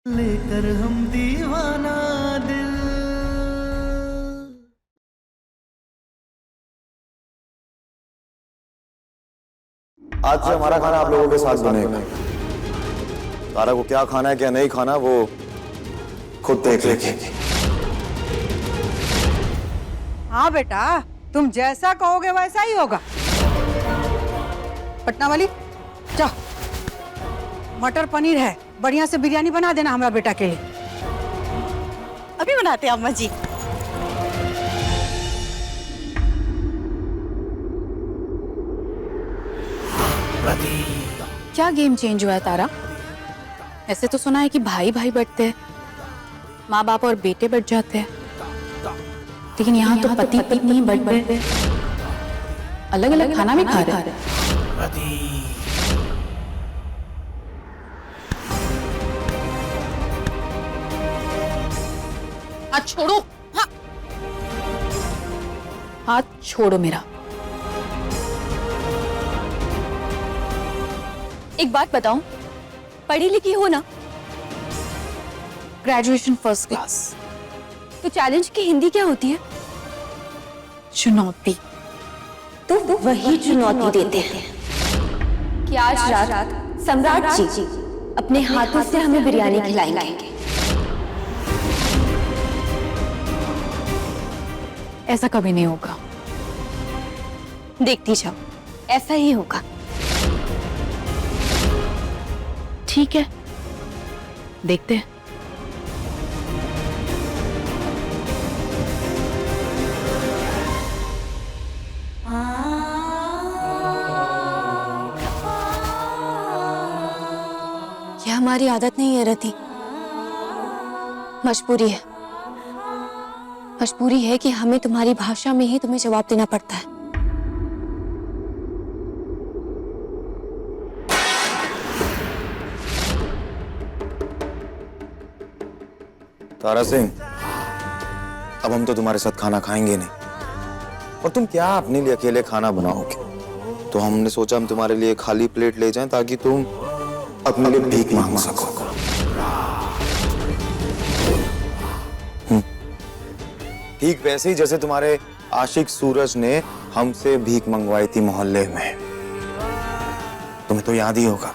लेकर हम दीवाना दिल। आज से हमारा खाना आप लोगों के साथ बनेगा। तारा को क्या खाना है क्या नहीं खाना वो खुद देख लेगी। हाँ बेटा, तुम जैसा कहोगे वैसा ही होगा। पटना वाली जा, मटर पनीर है, बढ़िया से बिरयानी बना देना हमारा बेटा के लिए। अभी बनाते हैं अम्मा जी। क्या गेम चेंज हुआ है तारा? ऐसे तो सुना है कि भाई भाई बढ़ते हैं, माँ बाप और बेटे बढ़ जाते हैं, लेकिन यहाँ तो पति पत्नी बढ़ बढ़ अलग अलग खाना भी खा रहे हैं। हाथ छोड़ो, हाँ। हाथ छोड़ो मेरा। एक बात बताऊं, पढ़ी लिखी हो ना? Graduation first class. तो चैलेंज की हिंदी क्या होती है? चुनौती। तो वही चुनौती देते हैं कि आज रात सम्राट जी अपने हाथों से हमें बिरयानी खिलाएंगे। ऐसा कभी नहीं होगा। देखती जाओ, ऐसा ही होगा। ठीक है, देखते हैं। यह हमारी आदत नहीं है रति, मजबूरी है। मजबूरी है कि हमें तुम्हारी भाषा में ही तुम्हें जवाब देना पड़ता है। तारा सिंह, अब हम तो तुम्हारे साथ खाना खाएंगे नहीं, और तुम क्या अपने लिए अकेले खाना बनाओगे? तो हमने सोचा हम तुम्हारे लिए खाली प्लेट ले जाएं ताकि तुम अपने लिए भीख मांग सको। ठीक वैसे ही जैसे तुम्हारे आशिक सूरज ने हमसे भीख मंगवाई थी मोहल्ले में। तुम्हें तो याद ही होगा।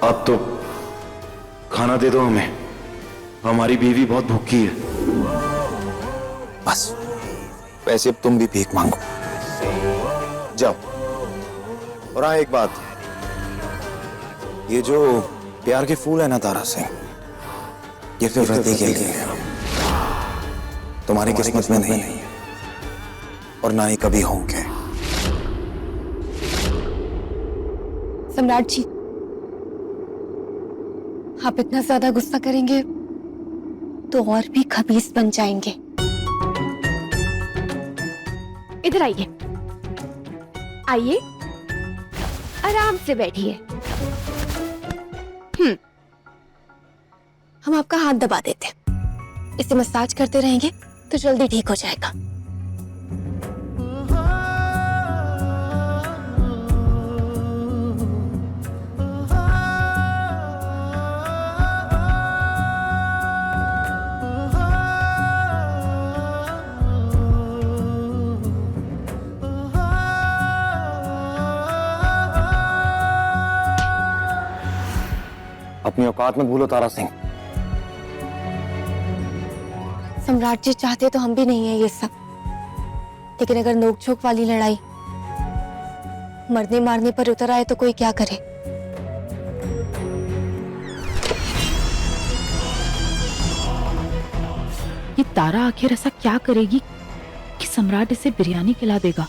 अब तो खाना दे दो हमें, हमारी बीवी बहुत भूखी है। बस वैसे अब तुम भी भीख मांगो, जाओ। और हाँ, एक बात, ये जो प्यार के फूल है ना तारा सिंह, ये सिर्फ रति के लिए है, तुम्हारी किस्मत में नहीं है और ना ही कभी होंगे। सम्राट जी, आप इतना ज्यादा गुस्सा करेंगे तो और भी खबीस बन जाएंगे। इधर आइए, आइए, आराम से बैठिए। हम आपका हाथ दबा देते हैं, इसे मसाज करते रहेंगे तो जल्दी ठीक हो जाएगा। अपनी औकात मत भूलो तारा सिंह। सम्राट जी चाहते तो हम भी नहीं है ये सब, लेकिन अगर नोकझोंक वाली लड़ाई मरने मारने पर उतर आए तो कोई क्या करे। ये तारा आखिर ऐसा क्या करेगी कि सम्राट इसे बिरयानी खिला देगा?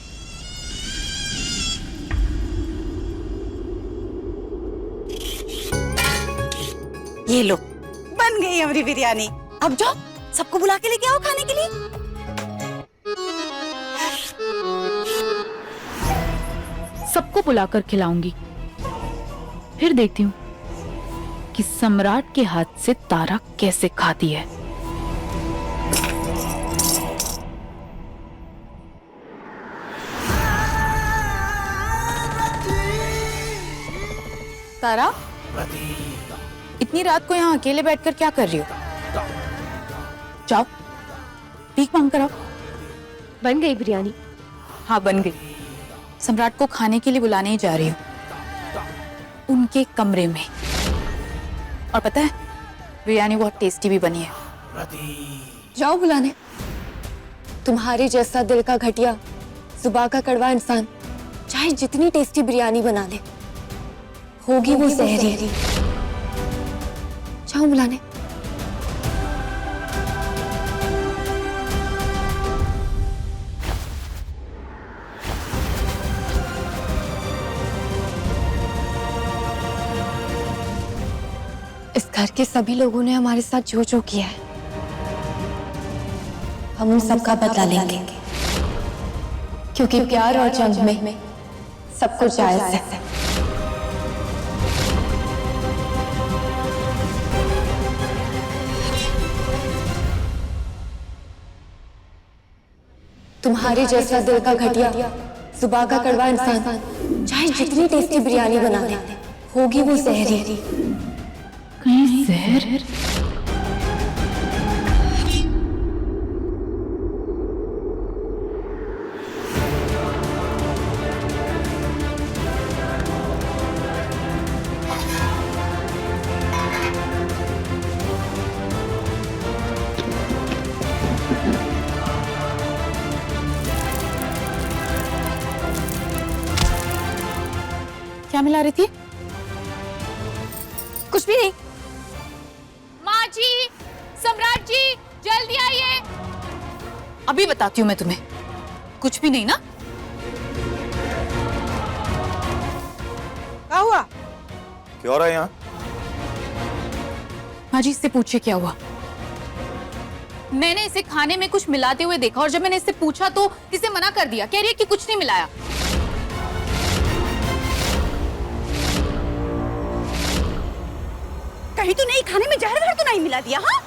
ये लो, बन गई हमारी बिरयानी। अब जाओ, सबको बुला के लेके आओ खाने के लिए। सबको बुलाकर खिलाऊंगी, फिर देखती हूँ कि सम्राट के हाथ से तारा कैसे खाती है। तारा, इतनी रात को यहाँ अकेले बैठकर क्या कर रही हो? जाओ भीख मांग कर आओ। बन गई बिरयानी? हाँ बन गई। सम्राट को खाने के लिए बुलाने ही जा रही हूँ, उनके कमरे में। और पता है, बिरयानी बहुत टेस्टी भी बनी है। जाओ बुलाने। तुम्हारे जैसा दिल का घटिया, जुबान का कड़वा इंसान चाहे जितनी टेस्टी बिरयानी बना ले, होगी वो जहरीली। जाओ बुलाने। इस घर के सभी लोगों ने हमारे साथ जो जो किया है, हम उन सबका बदला लेंगे, क्योंकि प्यार और जंग में सब कुछ जायज है। तुम्हारे जैसा दिल का घटिया, जुबान का कड़वा इंसान चाहे जितनी टेस्टी बिरयानी बना ले, होगी वो जहरीली। कहीं जहर? क्या मिला रही थी? कुछ भी नहीं। माँ जी, सम्राट जी, जल्दी आइए। अभी बताती हूँ मैं तुम्हें। कुछ भी नहीं ना? क्या हुआ? क्या हो रहा है यहाँ? माँ जी, इससे पूछिए क्या हुआ। मैंने इसे खाने में कुछ मिलाते हुए देखा और जब मैंने इससे पूछा तो इसे मना कर दिया। कह रही है कि कुछ नहीं मिलाया। कहीं तो नहीं, खाने में जहर तो नहीं मिला दिया? हाँ,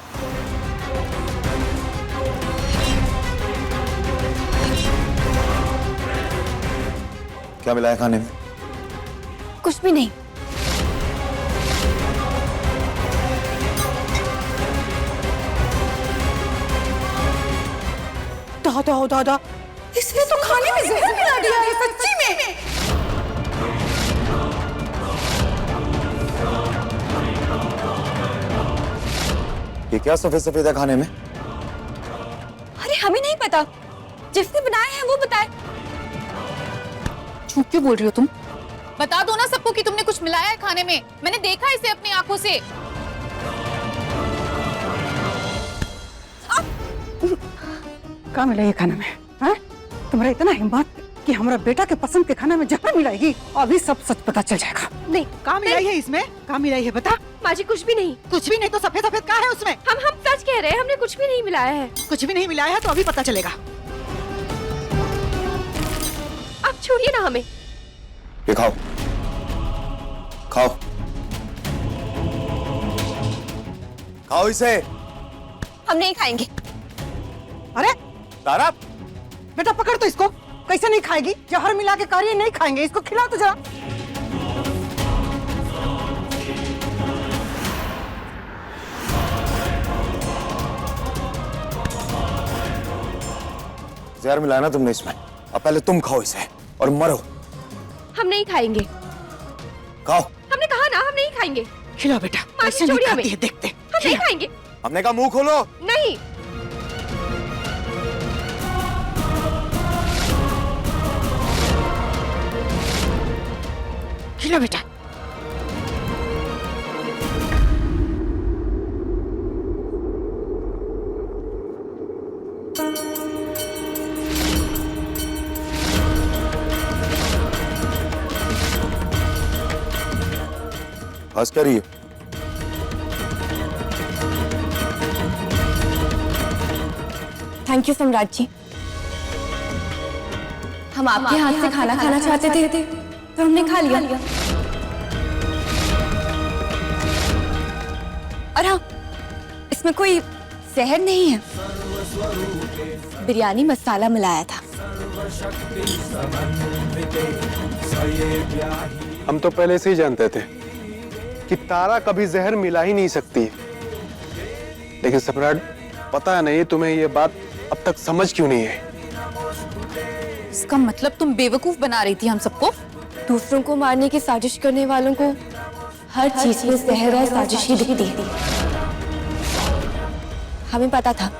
क्या मिला है खाने में? कुछ भी नहीं। दादा दादा, इसने तो खाने में जहर मिला दिया है सच्ची में। ये क्या सफेद सफेद है खाने में? अरे हमें नहीं पता, जिसने बनाया है वो बताए। झूठ क्यों बोल रही हो तुम? बता दो ना सबको कि तुमने कुछ मिलाया है खाने में। मैंने देखा इसे अपनी आंखों से। क्या मिला ये खाना में? हाँ? तुम्हारा इतना हिम्मत कि हमारा बेटा के पसंद के खाना में जहर मिलाएगी? अभी सब सच पता चल जाएगा। नहीं, क्या मिलाई है इसमें? क्या मिलाई है बता। माँ जी कुछ भी नहीं। कुछ भी नहीं तो सफेद सफेद क्या है उसमें? हम सच कह रहे हैं, हमने कुछ भी नहीं मिलाया है। कुछ भी नहीं मिलाया है तो अभी पता चलेगा। आप छोड़िए ना हमें। ये खाओ, खाओ, खाओ इसे। हम नहीं खाएंगे। अरे तारा, बेटा पकड़ तो इसको। कैसे नहीं खाएगी? जहर मिला के कार्य नहीं खाएंगे। इसको खिलाओ तो जरा। जहर मिलाया ना तुमने इसमें। अब पहले तुम खाओ इसे और मरो। हम नहीं खाएंगे। खाओ। हमने कहा ना हम नहीं खाएंगे। खिलाओ बेटा। कैसे नहीं खाती है देखते। हम नहीं खाएंगे। हमने कहा मुंह खोलो। नहीं। खिलाओ बेटा। हंस कर रही है। थैंक यू सम्राट जी। हम आपके हाथ से खाना खाना चाहते थे तो हमने खा लिया। और हाँ, इसमें कोई जहर नहीं है। बिरयानी मसाला मिलाया था। हम तो पहले से ही जानते थे कि तारा कभी जहर मिला ही नहीं सकती। लेकिन सम्राट, पता नहीं तुम्हें ये बात अब तक समझ क्यों नहीं है। इसका मतलब तुम बेवकूफ बना रही थी हम सबको। दूसरों को मारने की साजिश करने वालों को हर चीज में जहर और साजिश ही दिखती है। हमें पता था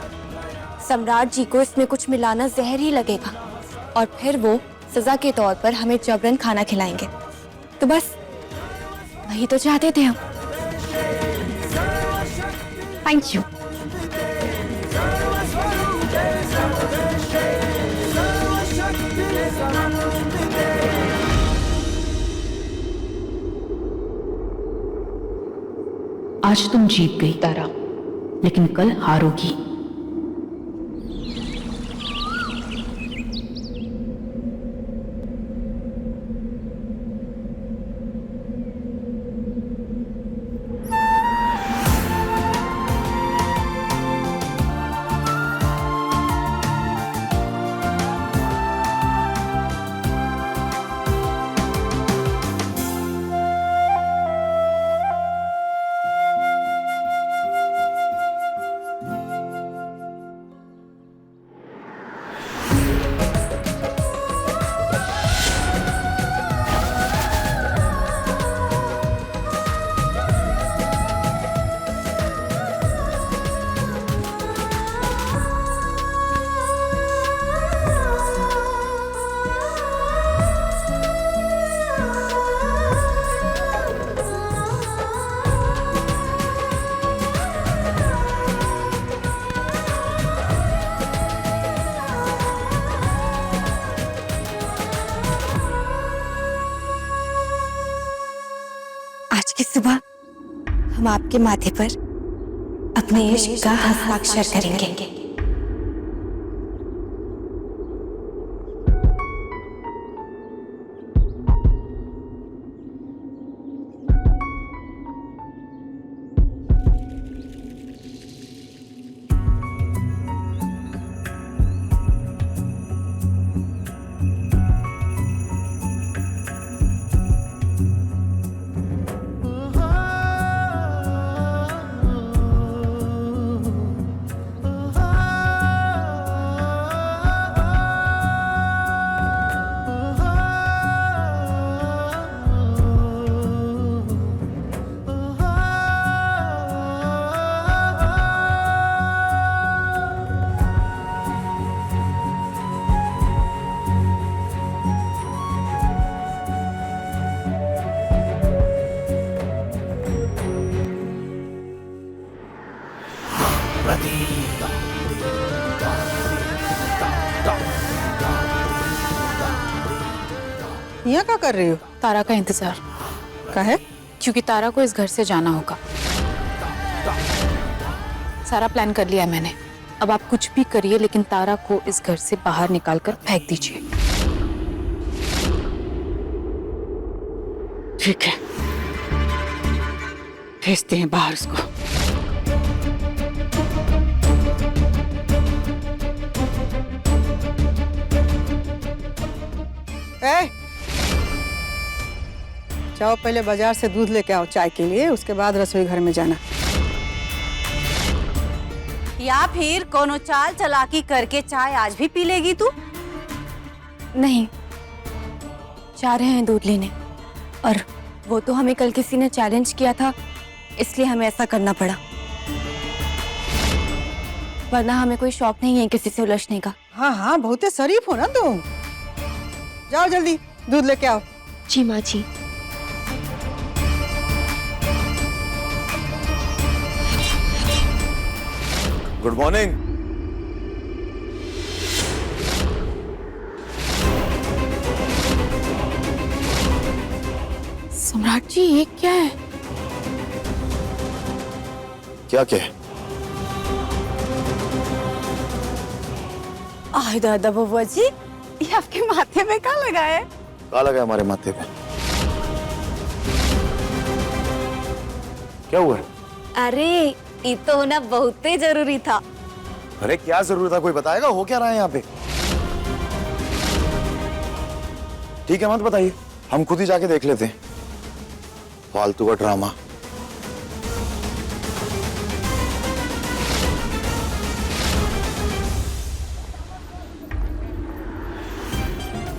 सम्राट जी को इसमें कुछ मिलाना जहर ही लगेगा और फिर वो सजा के तौर पर हमें जबरन खाना खिलाएंगे। तो बस वही तो चाहते थे हम। Thank you. आज तुम जीत गई तारा, लेकिन कल हारोगी। आज की सुबह हम आपके माथे पर अपने इश्क का हस्ताक्षर करेंगे। यहाँ क्या कर रही हो? तारा का इंतजार। का है? क्योंकि तारा को इस घर से जाना होगा। सारा प्लान कर लिया है मैंने। अब आप कुछ भी करिए, लेकिन तारा को इस घर से बाहर निकालकर फेंक दीजिए। ठीक है, भेजते हैं बाहर उसको। जाओ पहले बाजार से दूध लेके आओ चाय के लिए, उसके बाद रसोई घर में जाना। या फिर कोनो चाल चलाकी करके चाय आज भी पी लेगी तू? नहीं, जा रहे हैं दूध लेने। और वो तो हमें कल किसी ने चैलेंज किया था, इसलिए हमें ऐसा करना पड़ा, वरना हमें कोई शौक नहीं है किसी से उलझने का। हाँ हाँ, बहुत शरीफ हो ना तुम। जाओ जल्दी दूध लेके आओ। जी माँ जी। Good morning. सम्राट जी, ये क्या है? क्या क्या है? आह दादा बबुआ जी, ये आपके माथे में क्या लगा है? क्या लगा हमारे माथे पे? क्या हुआ? अरे ये तो होना बहुत ही जरूरी था। अरे क्या जरूरत था, कोई बताएगा हो क्या रहा है यहाँ पे? ठीक है मत बताइए, हम खुद ही जाके देख लेते हैं। फालतू का ड्रामा।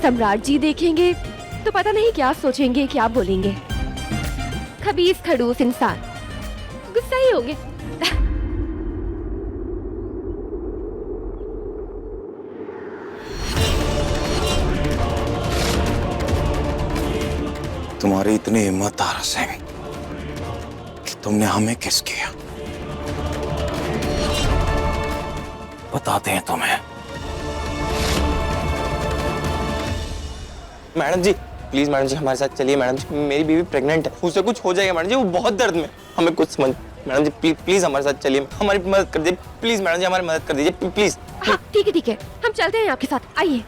सम्राट जी देखेंगे तो पता नहीं क्या सोचेंगे, क्या बोलेंगे। खबीस खड़ूस इंसान, गुस्सा ही होंगे। तुम्हारी इतनी हिम्मत तारा सिंह कि तुमने हमें किस किया? बताते हैं तुम्हें। मैडम जी प्लीज, मैडम जी हमारे साथ चलिए। मैडम जी मेरी बीवी प्रेग्नेंट है, उसे कुछ हो जाएगा मैडम जी, वो बहुत दर्द में, हमें कुछ समझ। मैडम जी प्लीज हमारे साथ चलिए, हमारी मदद कर दीजिए प्लीज। मैडम जी हमारी मदद कर दीजिए प्लीज। हाँ, ठीक है, हम चलते हैं आपके साथ, आइए।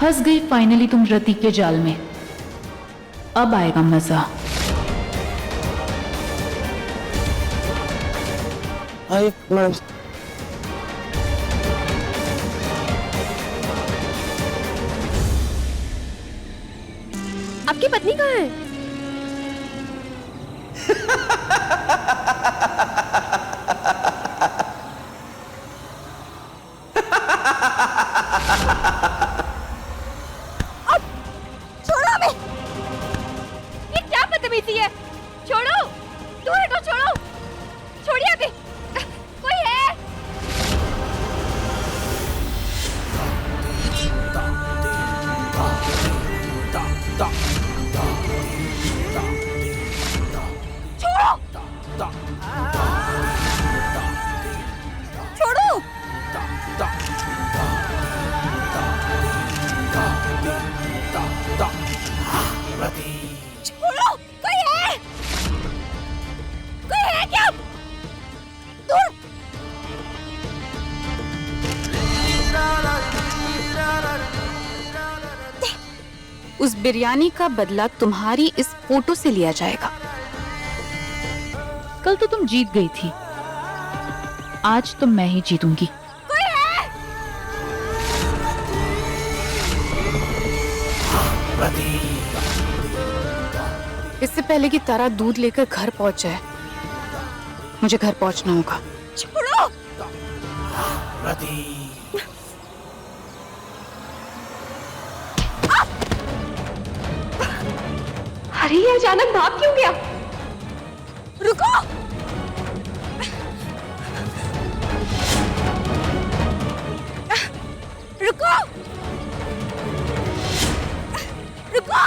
फंस गई फाइनली तुम रति के जाल में, अब आएगा मजा। आइए मैडम। आपकी पत्नी कहाँ है? छोड़ो हमें! ये क्या बदतमीजी है? छोड़ो, दूर हटो, छोड़ो, छोड़िए अभी। कोई है? छोड़ो! छोड़ो! कोई है? कोई है क्या? दूर! उस बिरयानी का बदला तुम्हारी इस फोटो से लिया जाएगा। कल तो तुम जीत गई थी, आज तो मैं ही जीतूंगी। कोई है? इससे पहले कि तारा दूध लेकर घर पहुंच जाए, मुझे घर पहुंचना होगा। छोड़ो! अरे ये अचानक भाग क्यों गया? रुको! रुको! रुको!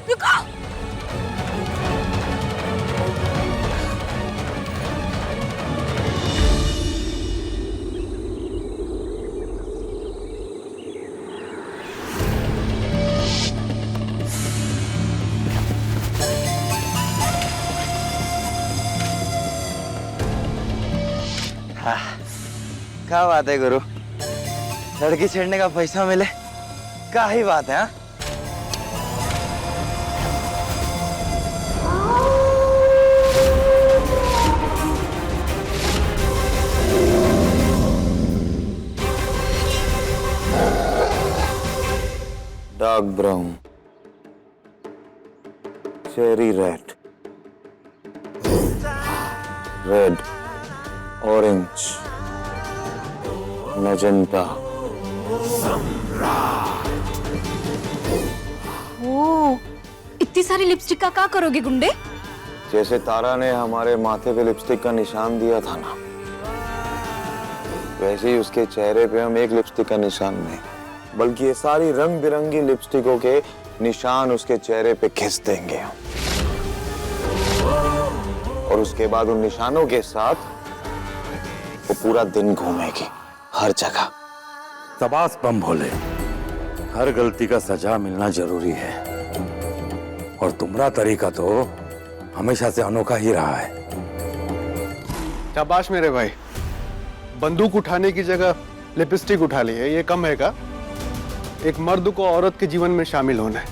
रुको! क्या बात है गुरु, लड़की छेड़ने का पैसा मिले, क्या ही बात है। हाँ dark brown, cherry red, red, orange, magenta. Oh, इतनी सारी लिपस्टिक का क्या करोगे गुंडे? जैसे तारा ने हमारे माथे पे लिपस्टिक का निशान दिया था ना, वैसे ही उसके चेहरे पे हम एक लिपस्टिक का निशान नहीं, बल्कि ये सारी रंग बिरंगी लिपस्टिकों के निशान उसके चेहरे पे खींच देंगे हम। और उसके बाद उन निशानों के साथ वो पूरा दिन घूमेगी हर जगह। शाबाश बम भोले, हर गलती का सजा मिलना जरूरी है, और तुम्हारा तरीका तो हमेशा से अनोखा ही रहा है। शाबाश मेरे भाई, बंदूक उठाने की जगह लिपस्टिक उठा ली है, ये कम है का? एक मर्द को औरत के जीवन में शामिल होना है,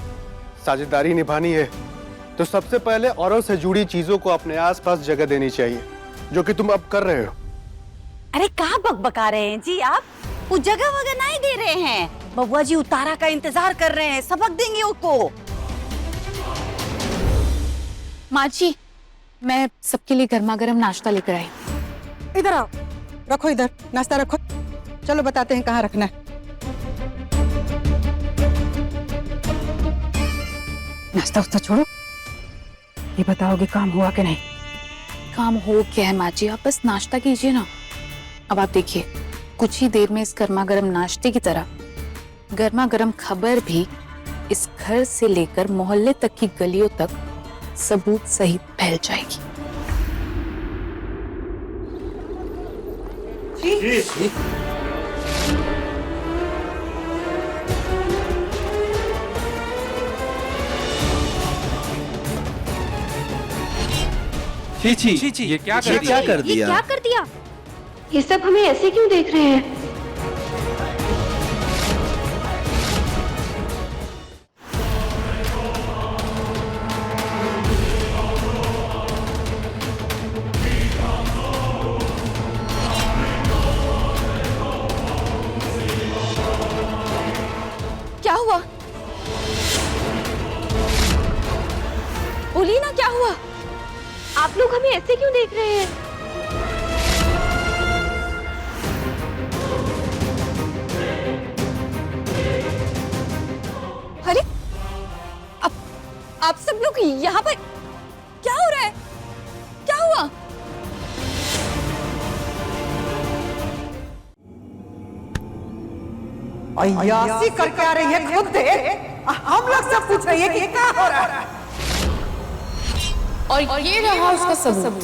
साझेदारी निभानी है, तो सबसे पहले औरत से जुड़ी चीजों को अपने आसपास जगह देनी चाहिए, जो कि तुम अब कर रहे हो। अरे कहाँ बकबका रहे हैं जी आप? वो जगह वगह नहीं दे रहे हैं, बबुआ जी उतारा का इंतजार कर रहे हैं, सबक देंगे उसको। माँ जी, मैं सबके लिए गर्मा गर्म नाश्ता लेकर आई। इधर आओ, रखो इधर, नाश्ता रखो। चलो बताते हैं कहाँ रखना है। नाश्ता उस्ता छोड़ो, ये बताओगे काम हुआ कि नहीं? काम हो गया है माँ जी, आप बस नाश्ता कीजिए ना। अब आप देखिए, कुछ ही देर में इस गर्मा गर्म नाश्ते की तरह गर्मा गर्म खबर भी इस घर से लेकर मोहल्ले तक की गलियों तक सबूत सहित फैल जाएगी। छी ये क्या कर दिया? क्या कर दिया? ये सब हमें ऐसे क्यों देख रहे हैं? क्या हुआ? बोलिए ना, क्या हुआ? आप लोग हमें ऐसे क्यों देख रहे हैं? अरे, आप सब लोग यहाँ पर क्या हो रहा है? क्या हुआ? अय्यासी करके आ रही है खुद दे, हम लोग सब पूछ रही है कि क्या हो रहा है। और ये रहा उसका सबूत।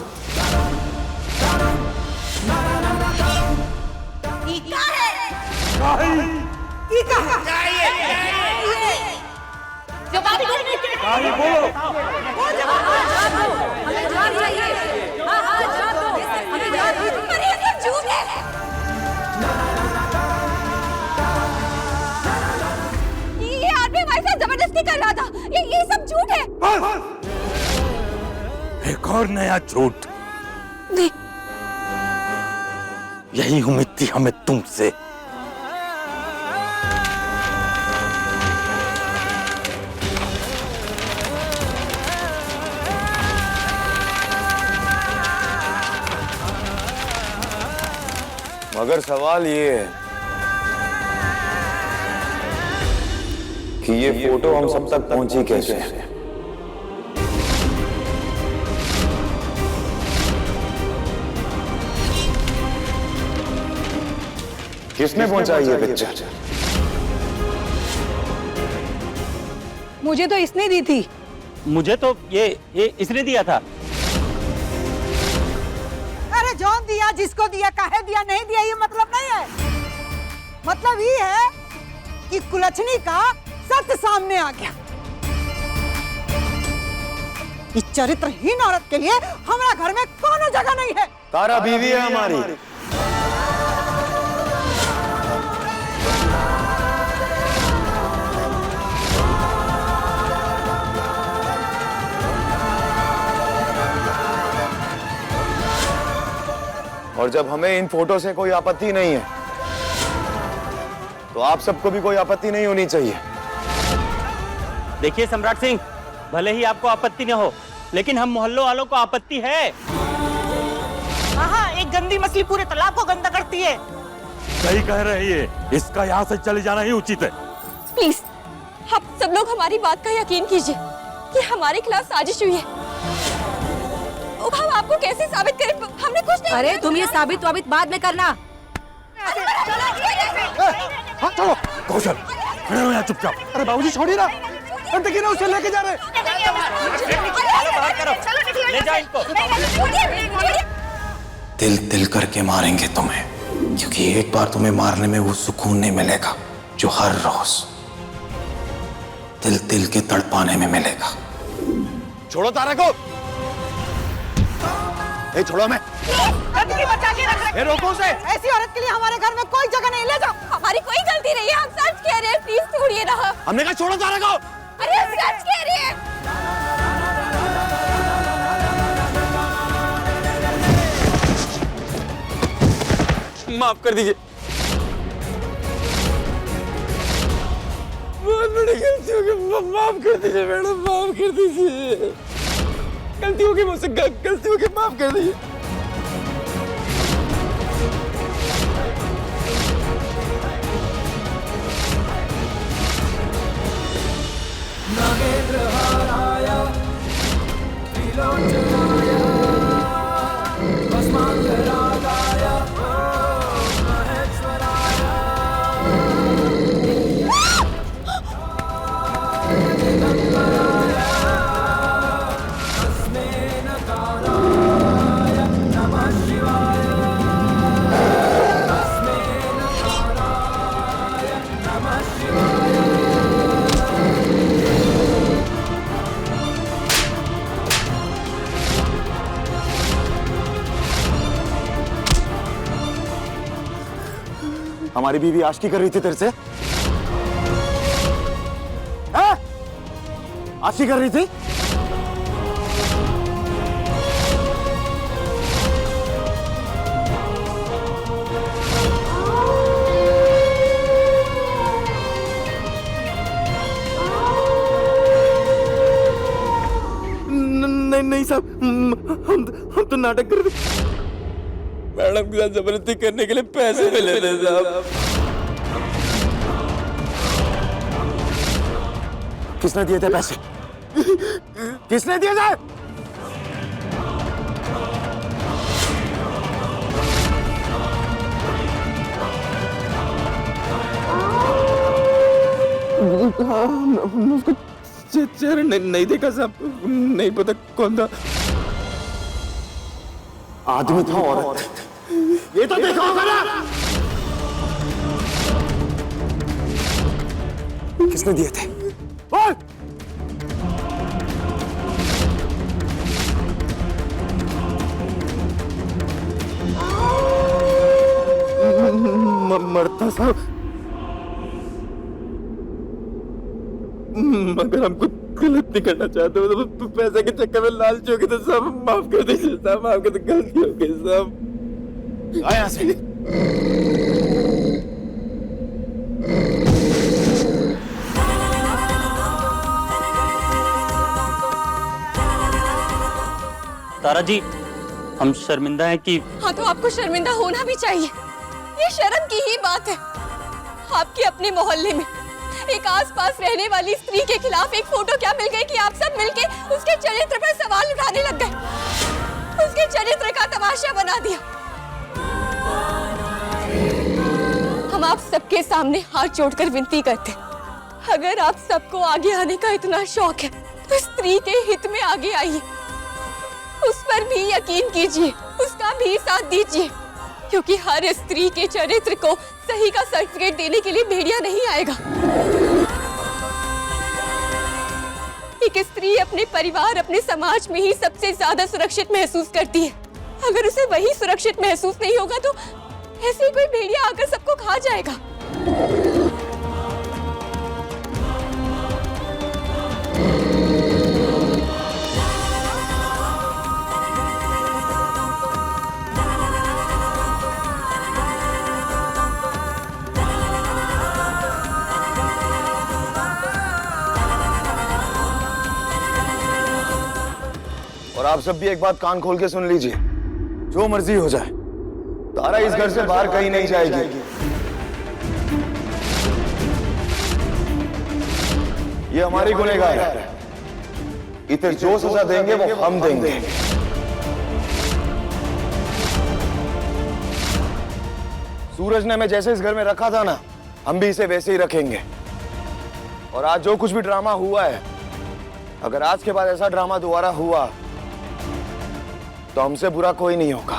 ये आदमी हमारे साथ जबरदस्ती कर रहा था। ये सब झूठ है। एक और नया झूठ। नहीं। यही उम्मीद थी हमें तुमसे। मगर सवाल ये है कि ये फोटो हम सब तक पहुंची कैसे? किसने पहुंचाई ये पिक्चर? मुझे तो इसने दी थी। मुझे तो ये इसने दिया था। अरे जौन दिया, जिसको दिया, काहे दिया, नहीं दिया, ये मतलब नहीं है। मतलब ये है कि कुलछनी का सत्य सामने आ गया। इस चरित्रहीन औरत के लिए हमारा घर में कोनो जगह नहीं है। तारा बीवी है हमारी। और जब हमें इन फोटो से कोई आपत्ति नहीं है, तो आप सबको भी कोई आपत्ति नहीं होनी चाहिए। देखिए सम्राट सिंह, भले ही आपको आपत्ति न हो, लेकिन हम मोहल्लों वालों को आपत्ति है। हाँ, एक गंदी मछली पूरे तालाब को गंदा करती है। सही कह रही है, इसका यहाँ से चले जाना ही उचित है। प्लीज, आप सब लोग हमारी बात का यकीन कीजिए कि हमारे खिलाफ साजिश हुई है। हम आपको कैसे साबित करें? हमने कुछ नहीं। अरे तुम ये साबित वाबित बाद में करना। चलो कौशल, खड़े हो यहाँ चुपचाप। अरे बाबूजी छोड़िए ना, देखिए ना उसे लेके जा रहे। ले जाओ इनको। तिल तिल करके मारेंगे तुम्हें, क्योंकि एक बार तुम्हें मारने में वो सुकून नहीं मिलेगा जो हर रोज तिल तिल के तड़पाने में मिलेगा। छोड़ो तारा को। ए, छोड़ो मैं। बचा के रख रहे। रोको उसे। ऐसी औरत के लिए हमारे घर में कोई जगह नहीं, ले जाओ। हमारी कोई गलती नहीं है, हम सच कह रहे हैं। प्लीज छोड़िए ना। हमने कहा छोड़ो तारा को। अरे हम सच कह रहे हैं। माफ कर दीजिए, बहुत बड़ी गलती हो गई। माफ कर दीजिए मैडम, माफ कर दीजिए। गलती हो गई मुझसे, गलती हो गई, माफ कर दीजिए। हमारी बीवी आशिकी कर रही थी तेरे से? हैं? आशिकी कर रही थी? नहीं साहब, हम तो नाटक कर रहे। मैडम के साथ जबरदस्ती करने के लिए पैसे मिले थे साहब। किसने दिए थे पैसे? किसने दिए थे? हमने उसको चेहरा नहीं देखा साहब, नहीं पता कौन था। आदमी था औरत? ये तो देखा होगा ना। किसने दिए थे? बोल। मरता साहब, मगर हमको गलत नहीं करना चाहते हो तो पैसे के चक्कर में लालच हो गए तो साहब माफ कर दीजिए साहब, आपके तो गलती हो गई साहब। आया से तारा जी, हम शर्मिंदा हैं कि हाँ तो आपको शर्मिंदा होना भी चाहिए। ये शर्म की ही बात है। आपके अपने मोहल्ले में एक आसपास रहने वाली स्त्री के खिलाफ एक फोटो क्या मिल गई कि आप सब मिलके उसके चरित्र पर सवाल उठाने लग गए, उसके चरित्र का तमाशा बना दिया। हम आप सबके सामने हाथ जोड़कर विनती करते, अगर आप सबको आगे आने का इतना शौक है तो स्त्री के हित में आगे आइए, उस पर भी यकीन कीजिए, उसका भी साथ दीजिए, क्योंकि हर स्त्री के चरित्र को सही का सर्टिफिकेट देने के लिए भेड़िया नहीं आएगा। एक स्त्री अपने परिवार, अपने समाज में ही सबसे ज्यादा सुरक्षित महसूस करती है। अगर उसे वही सुरक्षित महसूस नहीं होगा तो ऐसे ही कोई भेड़िया आकर सबको खा जाएगा। और आप सब भी एक बात कान खोल के सुन लीजिए, जो मर्जी हो जाए, तारा इस घर से बाहर कहीं नहीं जाएगी। ये हमारी गुनहगार है, इसे जो सजा देंगे वो हम देंगे। सूरज ने हमें जैसे इस घर में रखा था ना, हम भी इसे वैसे ही रखेंगे। और आज जो कुछ भी ड्रामा हुआ है, अगर आज के बाद ऐसा ड्रामा दोबारा हुआ तो हमसे बुरा कोई नहीं होगा।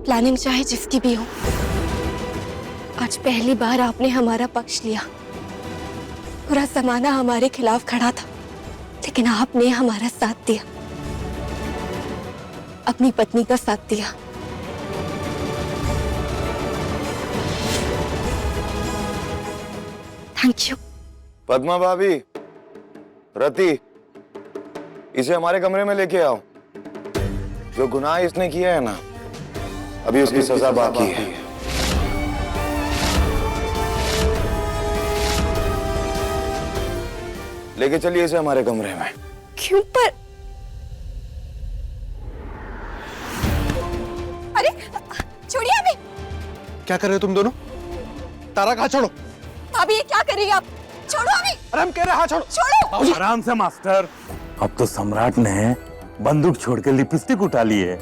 प्लानिंग चाहे जिसकी भी हो, आज पहली बार आपने हमारा पक्ष लिया। पूरा जमाना हमारे खिलाफ खड़ा था, लेकिन आपने हमारा साथ दिया, अपनी पत्नी का साथ दिया। Thank you. पद्मा भाभी, रति, इसे हमारे कमरे में लेके आओ। जो गुनाह इसने किया है ना, अभी उसकी सजा बाकी है। लेके चलिए इसे हमारे कमरे में। क्यों पर? अरे छोड़िए अभी। क्या कर रहे हो तुम दोनों? तारा कहाँ छोड़ो। भाभी ये क्या कर रही है आप? छोड़ो अभी। अरे हम कह रहे हैं हाँ छोड़ो। छोड़ो। आराम से मास्टर। अब तो सम्राट ने बंदूक छोड़ के लिपस्टिक उठा ली है।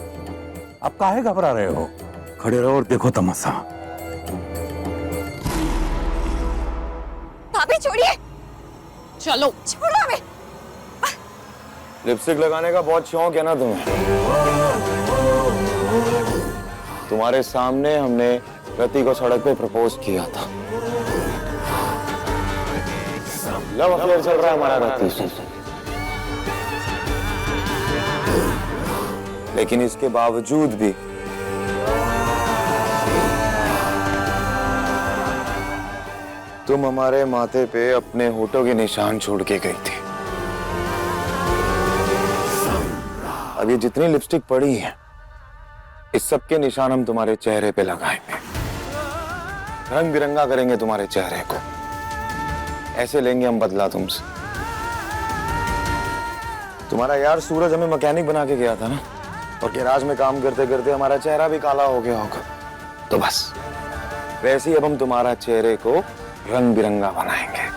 अब काहे घबरा रहे हो? खड़े रहो और देखो तमाशा। भाभी छोड़िए। चलो छोड़ो अभी। लिपस्टिक लगाने का बहुत शौक है ना तुम्हें? तुम्हारे सामने हमने रति को सड़क पे प्रपोज किया था। लव अफेयर चल रहा है हमारा रति से। लेकिन इसके बावजूद भी तुम हमारे माथे पे अपने होठों के निशान छोड़ के गई थी। अब ये जितनी लिपस्टिक पड़ी है, इस सब के निशान हम तुम्हारे चेहरे पे लगाएंगे। रंग बिरंगा करेंगे तुम्हारे चेहरे को। ऐसे लेंगे हम बदला तुमसे। तुम्हारा यार सूरज हमें मैकेनिक बना के गया था ना, और गैराज में काम करते करते हमारा चेहरा भी काला हो गया होगा। तो बस वैसे ही अब हम तुम्हारा चेहरे को रंग बिरंगा बनाएंगे।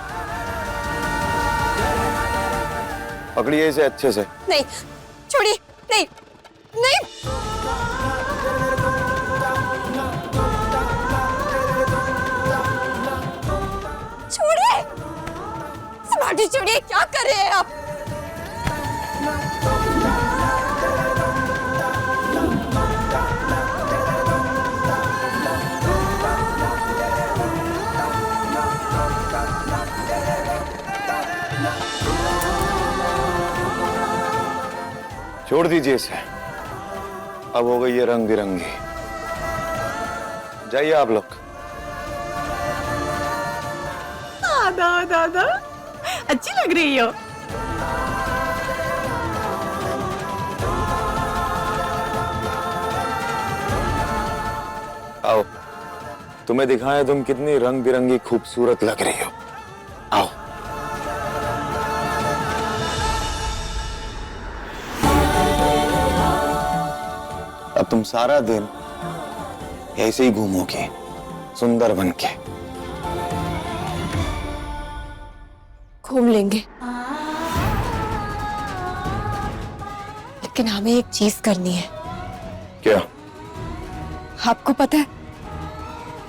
पकड़िए इसे अच्छे से। नहीं छोड़िए। नहीं नहीं। छोड़िए सम्राट, छोड़िए। क्या कर रहे हैं आप? छोड़ दीजिए इसे। अब हो गई ये रंग बिरंगी। जाइए आप लोग। दादा दादा अच्छी लग रही हो। आओ तुम्हें दिखाएं तुम कितनी रंग बिरंगी खूबसूरत लग रही हो। आओ। अब तुम सारा दिन ऐसे ही घूमोगे सुंदर बन के। घूम लेंगे, लेकिन हमें एक चीज करनी है। क्या? आपको पता है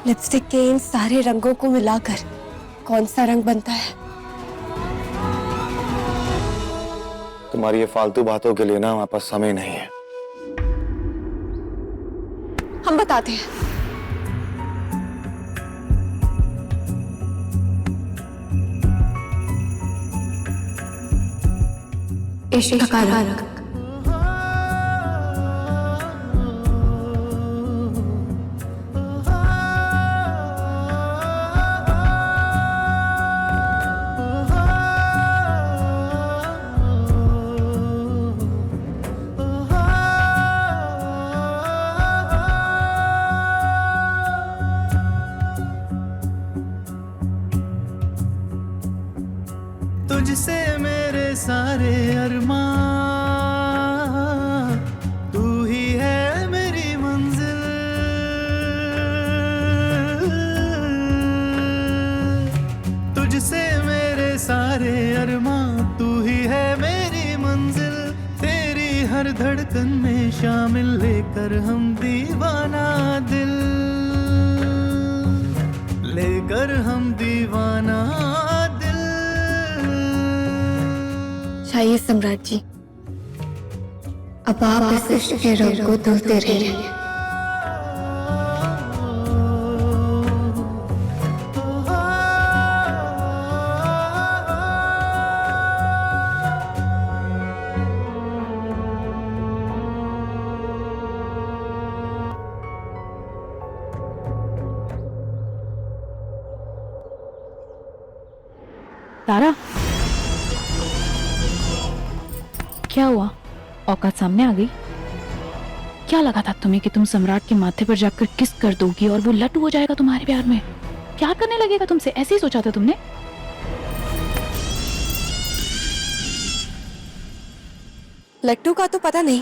लिपस्टिक के इन सारे रंगों को मिलाकर कौन सा रंग बनता है? तुम्हारी ये फालतू बातों के लिए ना हमारे पास समय नहीं है। हम बताते हैं। इश्क का रंग। तुझसे मेरे सारे अरमान, तू ही है मेरी मंजिल। तुझसे मेरे सारे अरमान, तू ही है मेरी मंजिल। तेरी हर धड़कन में शामिल लेकर हम दीवाना दिल, लेकर हम दीवाना दिल। चाहिए सम्राट जी, अब आप इस इश्क के रंग को धुलते रहिए। तारा, क्या हुआ? औकात सामने आ गई? क्या लगा था तुम्हें कि तुम सम्राट के माथे पर जाकर किस कर दोगी और वो लट्टू हो जाएगा तुम्हारे प्यार में? प्यार करने लगेगा तुमसे? ऐसे ही सोचा था तुमने? लट्टू का तो पता नहीं,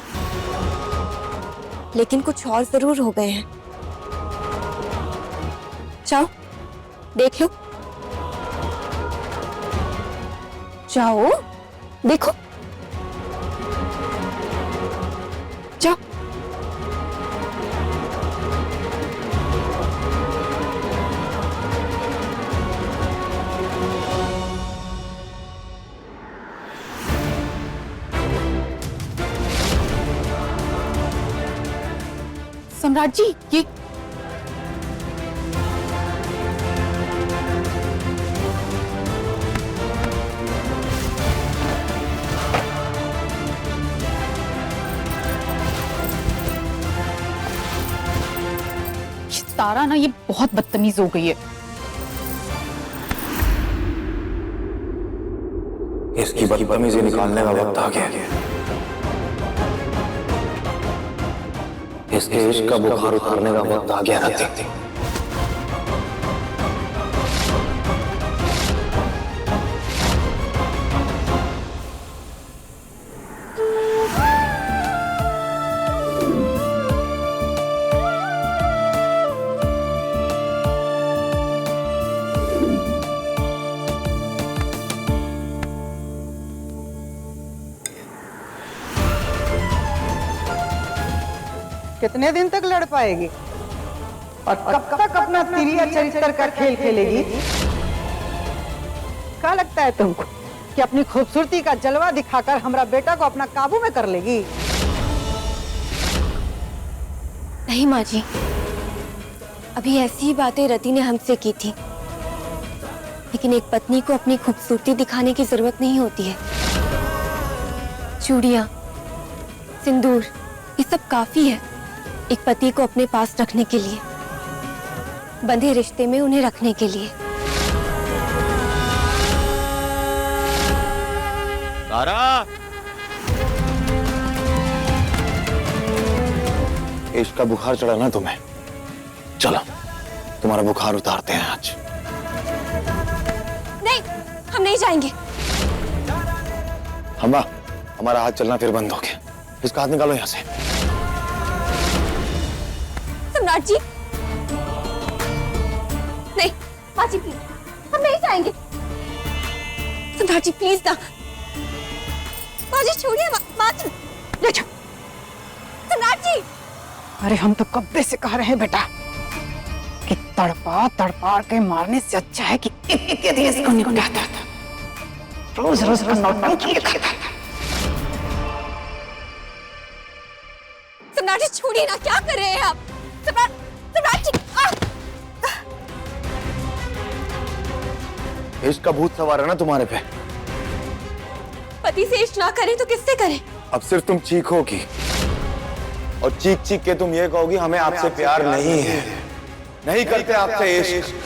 लेकिन कुछ और जरूर हो गए हैं। जाओ देख लो, जाओ देखो, जाओ। सम्राट जी, ये तारा ना, ये बहुत बदतमीज हो गई है। इसकी बदतमीजी निकालने का वक्त आ गया। इसके इश्क का बुखार उतारने का वक्त आ गया रति। कितने दिन तक लड़ पाएगी और कब तक अपना तिरिया चरित्र का खेल खेलेगी? क्या लगता है तुमको कि अपनी खूबसूरती का जलवा दिखाकर हमारा बेटा को अपना काबू में कर लेगी? नहीं माँ जी, अभी ऐसी ही बातें रति ने हमसे की थी, लेकिन एक पत्नी को अपनी खूबसूरती दिखाने की जरूरत नहीं होती है। चूड़ियां, सिंदूर, ये सब काफी है एक पति को अपने पास रखने के लिए, बंधे रिश्ते में उन्हें रखने के लिए। तारा, इश्क का बुखार चढ़ा ना तुम्हें? चलो तुम्हारा बुखार उतारते हैं आज। नहीं, हम नहीं जाएंगे। हमारा हाथ चलना फिर बंद हो गया। इसका हाथ निकालो यहाँ से। सम्राट जी, नहीं, माँ जी प्लीज, हम नहीं जाएंगे। सम्राट जी प्लीज ना, माँ जी छोड़िए, माँ जी ले जाओ। सम्राट जी, अरे हम तो कब्बे से कह रहे हैं बेटा कि तड़पा तड़पा के मारने से अच्छा है कि एक इसको निपटाता। रोज रोज का नौटंकी करता। सम्राट जी छोड़िए ना, क्या कर रहे हैं आप? सम्राट जी, इश्क का भूत सवार है ना तुम्हारे पे। पति से इश्क ना करें तो किससे करें? अब सिर्फ तुम चीखोगी और चीख चीख के तुम ये कहोगी हमें आपसे प्यार नहीं है, नहीं करते आपसे इश्क।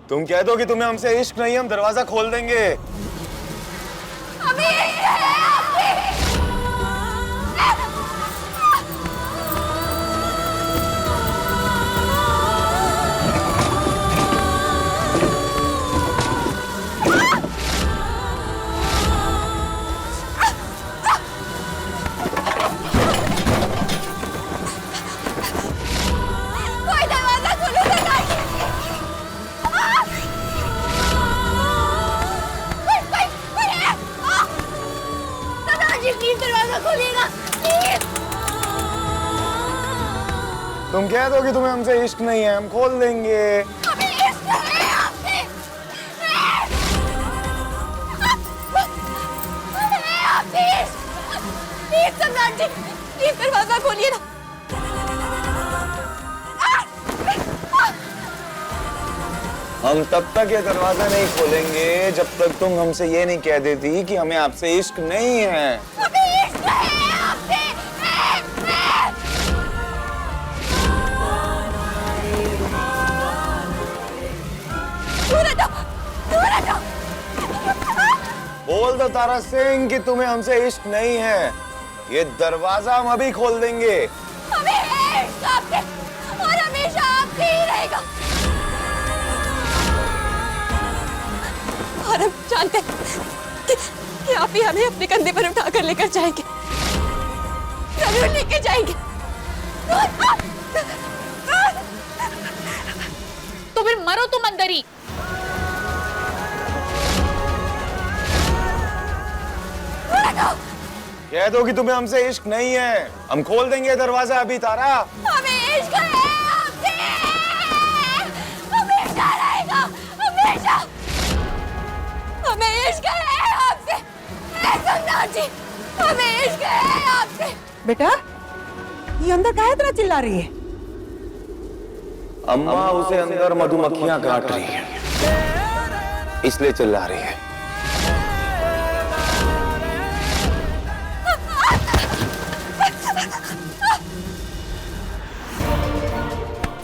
तुम कह दो कि तुम्हें हमसे इश्क नहीं, हम दरवाजा खोल देंगे। तुम कह दो कि तुम्हें हमसे इश्क नहीं है, हम खोल देंगे। सम्राट जी, प्लीज दरवाजा खोलिए ना। हम तब तक ये दरवाजा नहीं खोलेंगे जब तक तुम हमसे ये नहीं कह देती कि हमें आपसे इश्क नहीं है। बोल दो तारा सिंह कि तुम्हें हमसे इश्क नहीं है। ये दरवाजा हम अभी खोल देंगे। हमें इश्क आपसे और हमेशा आपसे ही रहेगा। और हम जानते हैं कि आप ही हमें अपने कंधे पर उठाकर लेकर जाएंगे, जरूर लेकर जाएंगे। तो फिर मरो तुम अंदर ही। कह दो कि तुम्हें हमसे इश्क नहीं है, हम खोल देंगे दरवाजा अभी तारा। हमें इश्क है आपसे, हमेशा रहेगा, हमेशा। हमें इश्क है आपसे, सम्राट जी, हमें इश्क है आपसे। बेटा, ये अंदर काहे इतना चिल्ला रही है? अम्मा उसे अंदर मधुमक्खियां काट रही है, इसलिए चिल्ला रही है।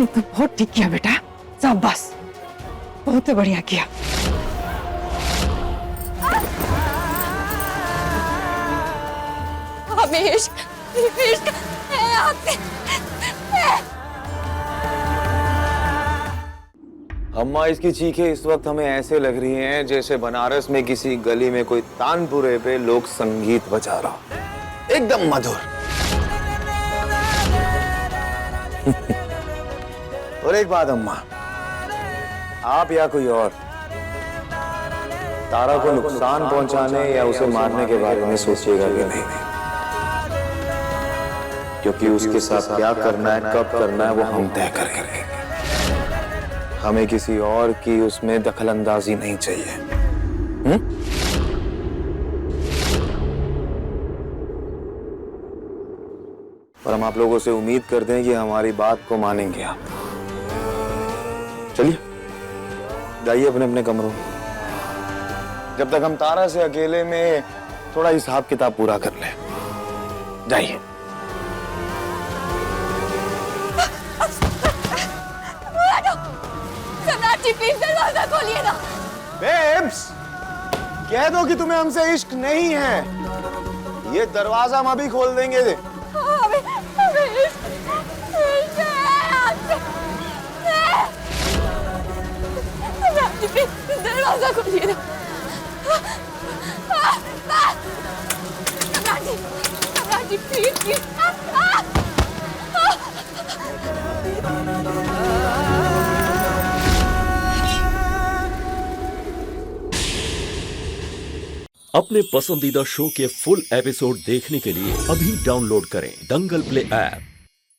तो बहुत ठीक किया बेटा, शाबाश, बहुत बढ़िया किया। हमें इश्क है आपसे। अम्मा इसकी चीखें इस वक्त हमें ऐसे लग रही हैं जैसे बनारस में किसी गली में कोई तानपुरे पे लोक संगीत बजा रहा, एकदम मधुर। और एक बात अम्मा, आप या कोई और तारा को नुकसान पहुंचाने या उसे मारने के बारे में सोचिएगा कि नहीं, क्योंकि उसके साथ क्या करना है, कब करना है, वो हम तय करेंगे। हमें किसी और की उसमें दखलंदाजी नहीं चाहिए। और हम आप लोगों से उम्मीद करते हैं कि हमारी बात को मानेंगे आप। चलिए जाइए अपने अपने कमरों में, जब तक हम तारा से अकेले में थोड़ा हिसाब किताब पूरा कर लें। जाइए। सम्राट जी प्लीज दरवाजा खोलिए ना। बेब्स, कह दो कि तुम्हें हमसे इश्क नहीं है, ये दरवाजा हम अभी खोल देंगे। हमें इश्क है आपसे। सम्राट जी प्लीज दरवाजा खोलिए ना। सम्राट जी प्लीज। अपने पसंदीदा शो के फुल एपिसोड देखने के लिए अभी डाउनलोड करें दंगल प्ले ऐप।